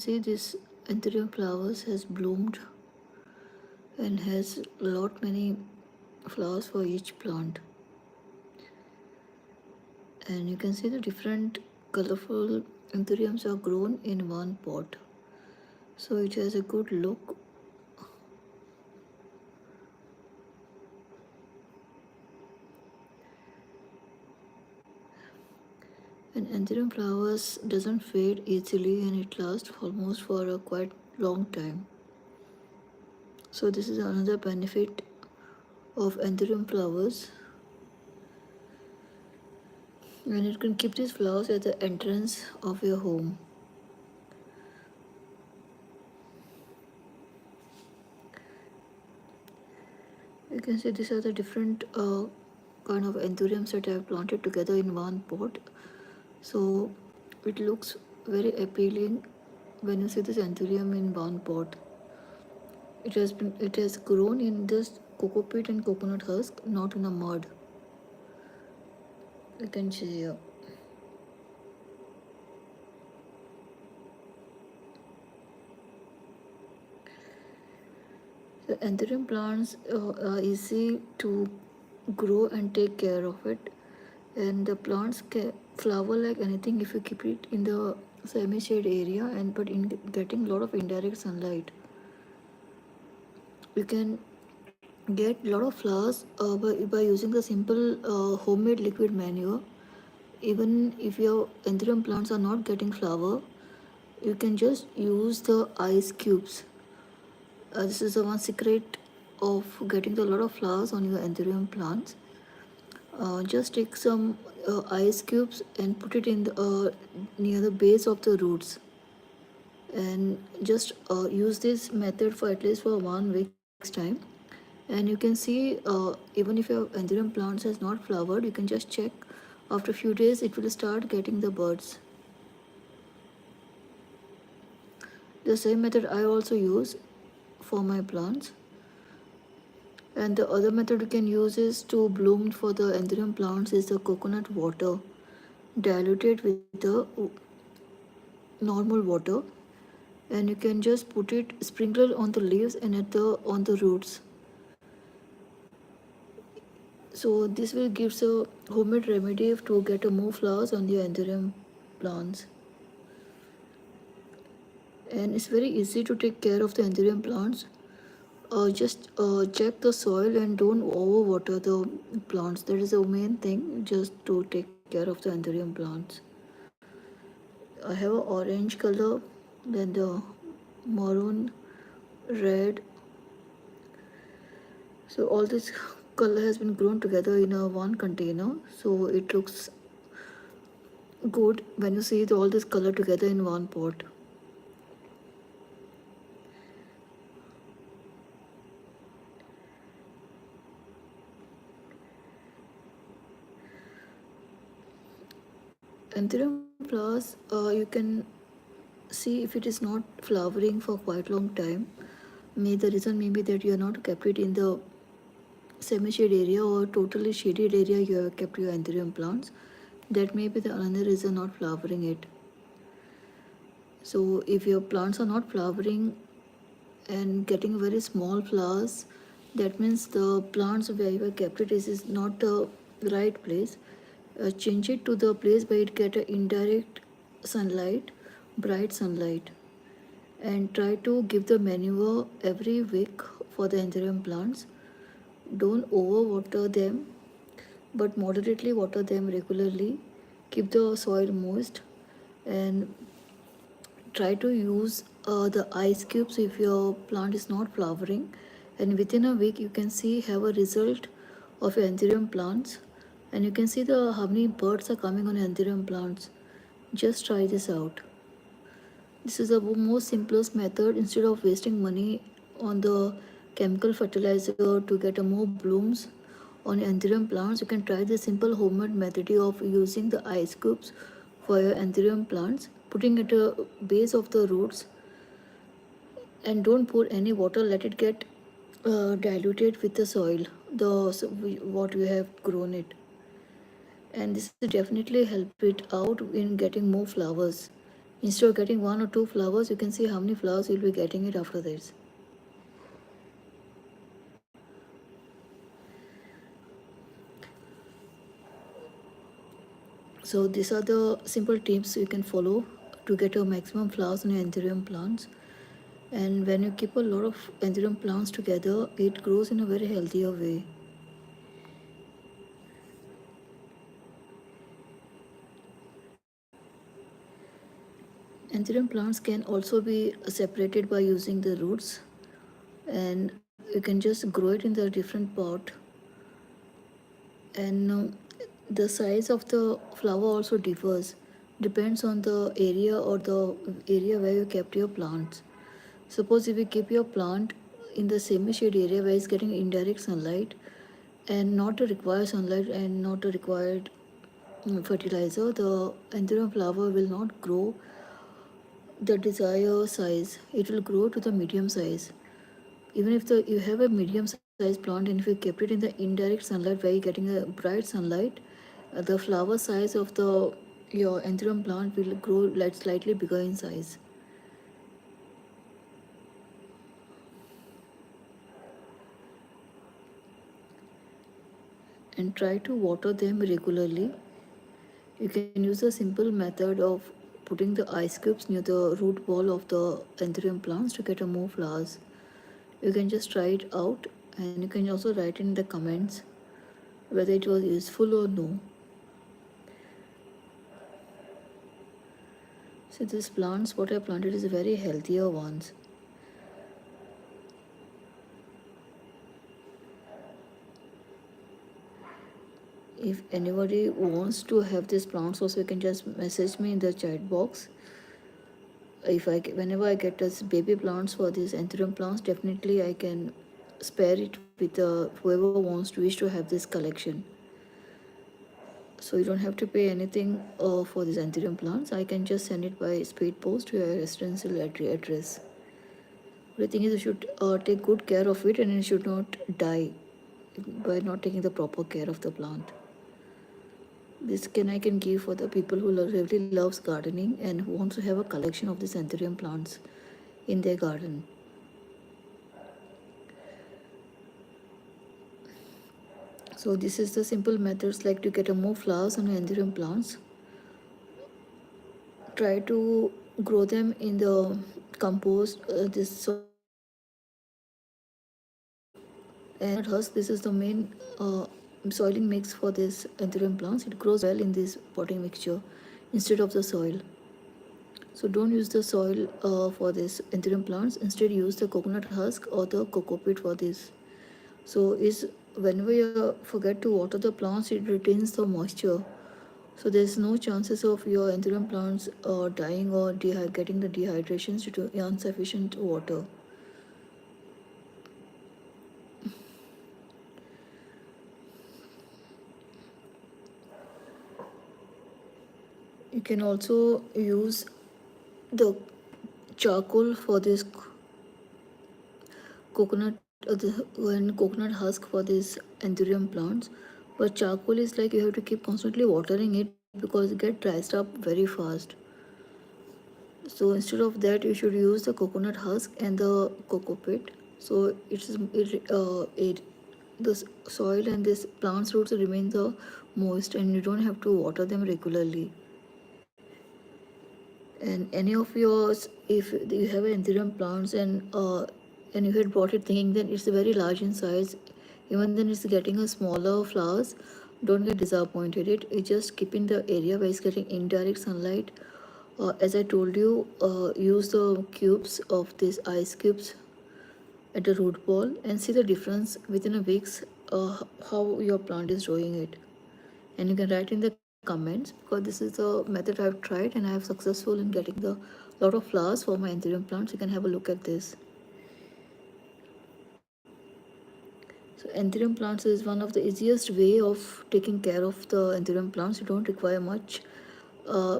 see this Anthurium flowers has bloomed and has lot many flowers for each plant. And you can see the different colorful Anthuriums are grown in one pot. So it has a good look. And Anthurium flowers doesn't fade easily and it lasts almost for a quite long time. So this is another benefit of Anthurium flowers, and you can keep these flowers at the entrance of your home. You can see these are the different kind of Anthuriums that I have planted together in one pot. So it looks very appealing when you see this Anthurium in one pot. It has grown in this cocoa peat and coconut husk, not in a mud. You can see here. The Anthurium plants are easy to grow and take care of it, and the plants can flower like anything if you keep it in the semi-shade area, and but in getting a lot of indirect sunlight. You can get a lot of flowers by using the simple homemade liquid manure. Even if your Anthurium plants are not getting flower, you can just use the ice cubes. This is the one secret of getting a lot of flowers on your Anthurium plants. Just take some ice cubes and put it in near the base of the roots, and just use this method for at least for 1 week's time. And you can see even if your Anthurium plants has not flowered, you can just check after a few days it will start getting the buds. The same method I also use for my plants. And the other method you can use is to bloom for the Anthurium plants is the coconut water diluted with the normal water, and you can just put it sprinkle on the leaves and at the on the roots. So this will gives a homemade remedy to get a more flowers on the Anthurium plants. And it's very easy to take care of the Anthurium plants. Just check the soil and don't overwater the plants. That is the main thing, just to take care of the Anthurium plants. I have an orange color, then the maroon, red. So all this color has been grown together in a one container. So it looks good when you see all this color together in one pot. Anthurium flowers, you can see if it is not flowering for quite long time. May the reason may be that you are not kept it in the semi-shade area or totally shaded area you have kept your Anthurium plants. That may be the another reason not flowering it. So if your plants are not flowering and getting very small flowers, that means the plants where you have kept it is not the right place. Change it to the place where it get a indirect sunlight, bright sunlight, and try to give the manure every week for the Anthurium plants. Don't overwater them, but moderately water them regularly. Keep the soil moist, and try to use the ice cubes if your plant is not flowering. And within a week, you can see have a result of your Anthurium plants, and you can see the how many birds are coming on Anthurium plants. Just try this out. This is the most simplest method. Instead of wasting money on the chemical fertilizer to get a more blooms on Anthurium plants, you can try the simple homemade method of using the ice cubes for your Anthurium plants, putting it at the base of the roots, and don't pour any water. Let it get diluted with the soil, what you have grown it, and this will definitely help it out in getting more flowers Instead of getting one or two flowers, you can see how many flowers you'll be getting it after this. So these are the simple tips you can follow to get a maximum flowers on your anthurium plants. And when you keep a lot of anthurium plants together, it grows in a very healthier way. Anthurium plants can also be separated by using the roots, and you can just grow it in the different pot. And the size of the flower also differs, depends on the area or the area where you kept your plants. Suppose if you keep your plant in the semi-shade area where it's getting indirect sunlight and not a required sunlight and not a required fertilizer, the anthurium flower will not grow the desired size. It will grow to the medium size. Even if you have a medium sized plant and if you kept it in the indirect sunlight where you're getting a bright sunlight, the flower size of the your anthurium plant will grow like slightly bigger in size. And try to water them regularly. You can use a simple method of putting the ice cubes near the root ball of the anthurium plants to get a more flowers. You can just try it out, and you can also write in the comments whether it was useful or no. So these plants what I planted is very healthier ones. If anybody wants to have these plants also, you can just message me in the chat box. If whenever I get this baby plants for these anthurium plants, definitely I can spare it with whoever wants to wish to have this collection. So you don't have to pay anything for these anthurium plants. I can just send it by speed post to your residential address. The thing is, you should take good care of it, and it should not die by not taking the proper care of the plant. This can I can give for the people who really loves gardening and who wants to have a collection of these anthurium plants in their garden. So this is the simple methods like to get a more flowers on anthurium plants. Try to grow them in the compost, this soil, and husk. This is the main soiling mix for this anthurium plants. It grows well in this potting mixture instead of the soil. So don't use the soil for this anthurium plants. Instead, use the coconut husk or the coco peat for this. So is whenever you forget to water the plants, it retains the moisture. So there's no chances of your anthurium plants dying or getting the dehydrations due to insufficient water. You can also use the charcoal for this coconut and coconut husk for these anthurium plants. But charcoal is like you have to keep constantly watering it because it gets dries up very fast. So instead of that, you should use the coconut husk and the coco pit. So the soil and this plant's roots remain the moist, and you don't have to water them regularly. And any of yours, if you have anthurium plants and you had bought it thinking that it's very large in size, even then it's getting a smaller flowers, don't get disappointed. It just keep in the area where it's getting indirect sunlight. As I told you, use the cubes of these ice cubes at the root ball and see the difference within a week's how your plant is growing it. And you can write in the comments because this is the method I've tried and I have successful in getting the lot of flowers for my anthurium plants. You can have a look at this. So anthurium plants is one of the easiest way of taking care of the anthurium plants. You don't require much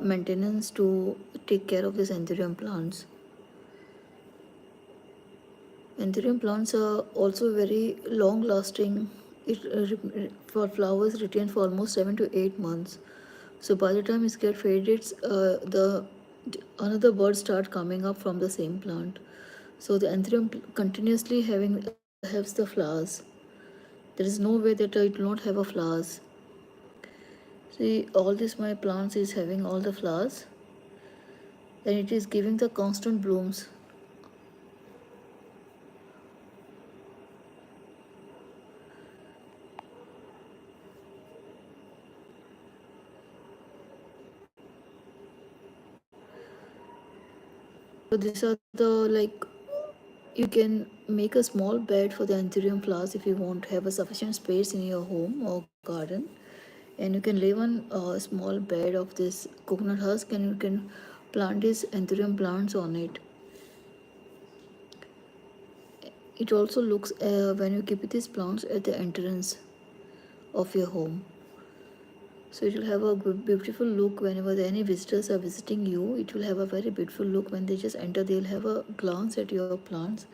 maintenance to take care of these anthurium plants. Anthurium plants are also very long lasting. For flowers retain for almost 7 to 8 months. So by the time it gets faded, the another bird start coming up from the same plant. So the anthurium continuously has the flowers. There is no way that it will not have a flowers. See, all this my plants is having all the flowers, and it is giving the constant blooms. So these are the like, you can make a small bed for the anthurium flowers if you want to have a sufficient space in your home or garden, and you can lay one small bed of this coconut husk, and you can plant these anthurium plants on it. It also looks when you keep these plants at the entrance of your home, so it will have a beautiful look whenever any visitors are visiting you. It will have a very beautiful look. When they just enter, they'll have a glance at your plants,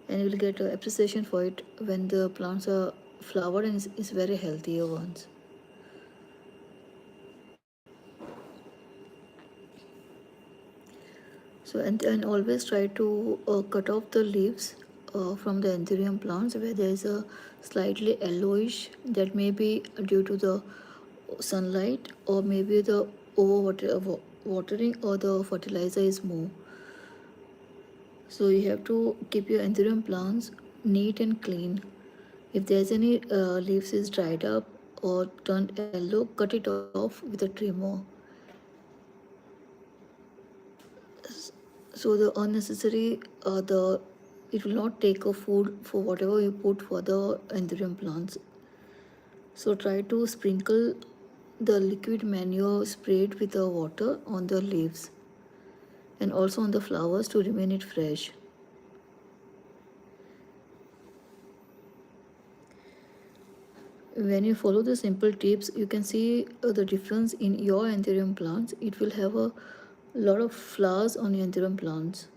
and you will get appreciation for it when the plants are flowered and is very healthier ones. So and always try to cut off the leaves from the anthurium plants where there is a slightly yellowish, that may be due to the sunlight, or maybe the watering or the fertilizer is more. So you have to keep your anthurium plants neat and clean. If there's any leaves is dried up or turned yellow, cut it off with a trimmer. So the unnecessary the it will not take a food for whatever you put for the anthurium plants. So try to sprinkle the liquid manure sprayed with the water on the leaves and also on the flowers to remain it fresh. When you follow the simple tips, you can see the difference in your anthurium plants. It will have a lot of flowers on your anthurium plants.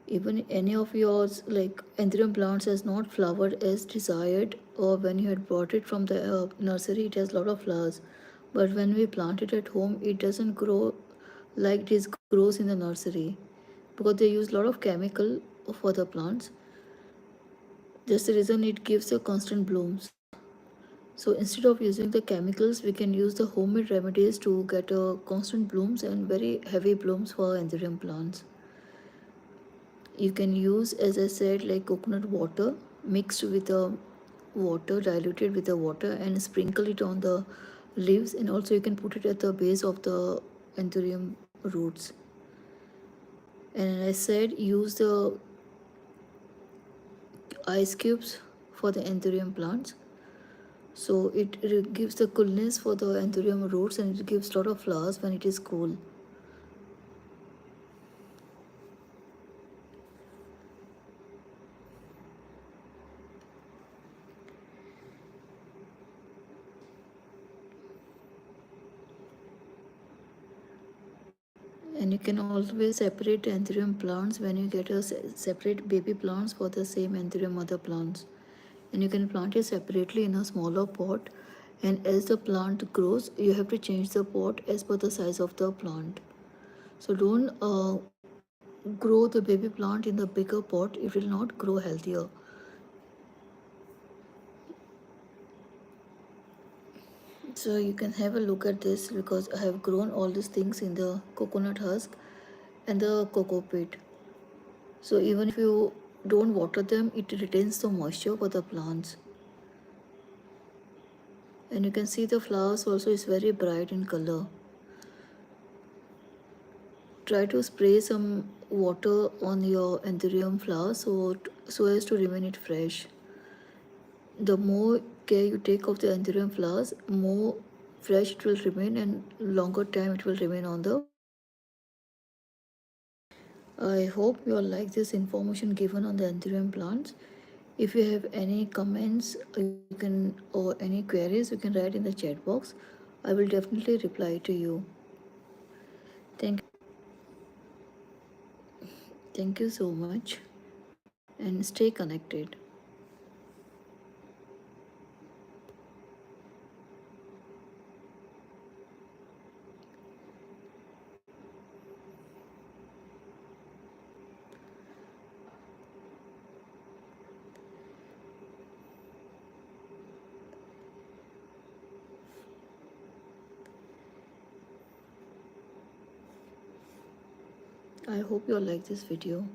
Even any of yours like anthurium plants has not flowered as desired, or when you had brought it from the nursery it has a lot of flowers, but when we plant it at home it doesn't grow like this grows in the nursery, because they use a lot of chemical for the plants. That's the reason it gives a constant blooms. So instead of using the chemicals, we can use the homemade remedies to get constant blooms and very heavy blooms for anthurium plants. You can use, as I said, like coconut water mixed with the water, diluted with the water, and sprinkle it on the leaves, and also you can put it at the base of the anthurium roots. And I said use the ice cubes for the anthurium plants. So it gives the coolness for the anthurium roots, and it gives a lot of flowers when it is cool. And you can always separate anthurium plants when you get a separate baby plants for the same anthurium mother plants. And you can plant it separately in a smaller pot, and as the plant grows you have to change the pot as per the size of the plant. So don't grow the baby plant in the bigger pot, it will not grow healthier. So you can have a look at this, because I have grown all these things in the coconut husk and the cocoa pit. So even if you don't water them, it retains the moisture for the plants. And you can see the flowers also is very bright in color. Try to spray some water on your anthurium flowers so as to remain it fresh. The more care you take of the anthurium flowers, more fresh it will remain and longer time it will remain on the plant. I hope you all like this information given on the anthurium plants. If you have any comments, you can, or any queries, you can write in the chat box. I will definitely reply to you. Thank you so much, and stay connected. I hope you all like this video.